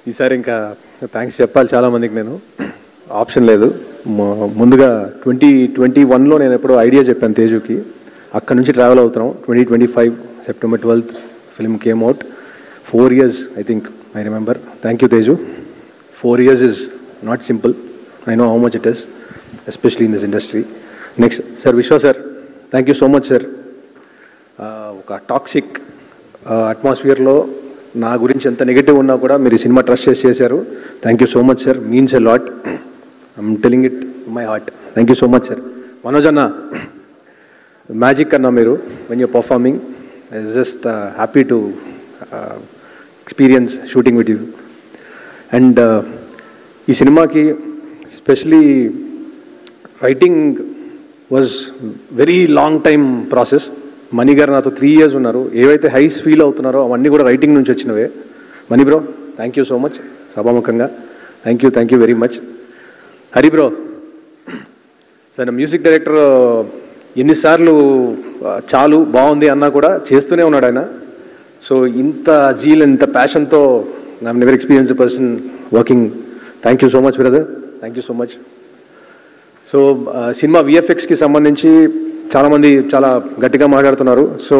ఈసారి ఇంకా థ్యాంక్స్ చెప్పాలి చాలామందికి. నేను ఆప్షన్ లేదు. ముందుగా 2021లో నేను ఎప్పుడో ఐడియా చెప్పాను తేజుకి. అక్కడ నుంచి ట్రావెల్ అవుతున్నాం. 2025 September 12th film came out. 4 years I think, I remember. Thank you Teju. 4 years is not simple. I know how much it is, especially in this industry. Next, Sir Vishwa sir, thank you so much sir. ఒక toxic అట్మాస్ఫియర్లో నా గురించి ఎంత negative ఉన్నా కూడా మీరు cinema trust చేశారు. Thank you so much sir, means a lot. I'm telling it my heart. Thank you so much sir. Manoj అన్న, మ్యాజిక్ అన్న మీరు when you're performing. I just happy to experience shooting with you. And ఈ సినిమాకి specially writing was very long time process. Mani garu నాతో 3 years ఉన్నారు. ఏవైతే highs feel అవుతున్నారో అవన్నీ కూడా రైటింగ్ నుంచి వచ్చినవే. Mani bro, thank you so much. సభాముఖంగా thank you very much. Hari bro sir, music director ఎన్నిసార్లు చాలు బాగుంది అన్నా కూడా చేస్తూనే ఉన్నాడు ఆయన. సో ఇంత జీల్, ఇంత ప్యాషన్తో I never experience person working. Thank you so much brother, thank you so much. So cinema విఎఫ్ఎక్స్కి సంబంధించి చాలామంది చాలా గట్టిగా మాట్లాడుతున్నారు. సో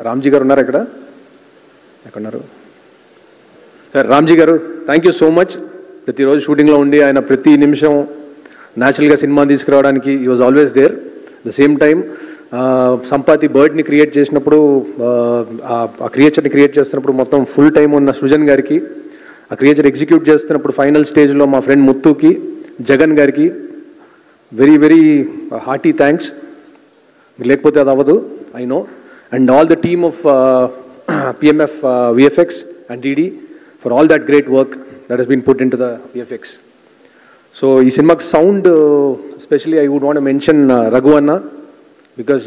రామ్జీ గారు ఉన్నారు ఎక్కడున్నారు సార్? రామ్జీ గారు, థ్యాంక్ యూ సో మచ్. ప్రతిరోజు షూటింగ్లో ఉండి ఆయన ప్రతి నిమిషం న్యాచురల్గా సినిమా తీసుకురావడానికి ఈ was always there. The same time Sampati బర్డ్ని క్రియేట్ చేసినప్పుడు, ఆ క్రియేచర్ని క్రియేట్ చేస్తున్నప్పుడు మొత్తం ఫుల్ టైం ఉన్న సృజన్ గారికి, ఆ క్రియేచర్ ఎగ్జిక్యూట్ చేస్తున్నప్పుడు ఫైనల్ స్టేజ్లో మా ఫ్రెండ్ ముత్తుకి, జగన్ గారికి వెరీ వెరీ హార్టీ థ్యాంక్స్. లేకపోతే అది అవ్వదు, I know. And all the team of PMF VFX and DD for all that great work that has been put into the VFX. So ఈ సినిమాకి sound especially I would want mention Raghu అన్న, because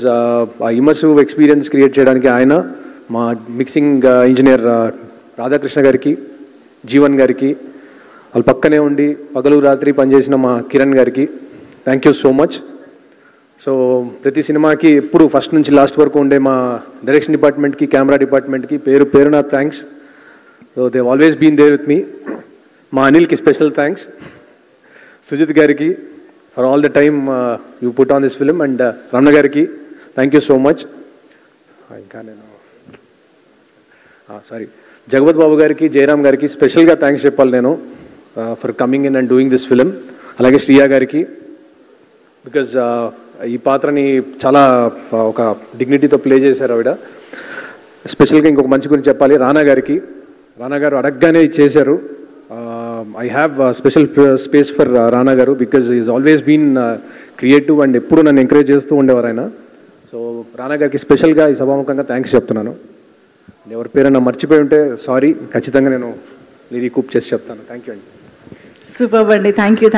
ఆ immersive experience create చేయడానికి ఆయన, మా mixing engineer Radhakrishna గారికి, జీవన్ గారికి, వాళ్ళ పక్కనే ఉండి పగలు రాత్రి పనిచేసిన మా కిరణ్ గారికి thank you so much. So ప్రతి సినిమాకి ఎప్పుడు ఫస్ట్ నుంచి లాస్ట్ వరకు ఉండే మా డైరెక్షన్ డిపార్ట్మెంట్కి, కెమెరా డిపార్ట్మెంట్కి పేరున thanks. So they always been there with me. మా అనిల్కి స్పెషల్ థ్యాంక్స్. సుజిత్ గారికి for all the time you put on this film. And Ramana గారికి థ్యాంక్ యూ సో మచ్. ఇంకా నేను సారీ, జగపత్ బాబు గారికి, జయరామ్ గారికి స్పెషల్గా థ్యాంక్స్ చెప్పాలి నేను for coming in and doing this film. అలాగే శ్రియా గారికి, బికాజ్ ఈ పాత్రని చాలా ఒక డిగ్నిటీతో ప్లే చేశారు ఆవిడ. స్పెషల్గా ఇంకొక మంచి గురించి చెప్పాలి, రానా గారికి. రానా గారు అడగగానే చేశారు. I have special space for Rana garu, because is always been creative and ఎప్పుడు నన్ను ఎంకరేజ్ చేస్తూ ఉండేవారు ఆయన. సో రానా గారికి స్పెషల్గా ఈ సభాముఖంగా థ్యాంక్స్ చెప్తున్నాను. ఎవరి పేరైనా మర్చిపోయి ఉంటే సారీ, ఖచ్చితంగా నేను రీకూప్ చేసి చెప్తాను. థ్యాంక్ యూ అండి. సూపర్ అండి, థ్యాంక్ యూ.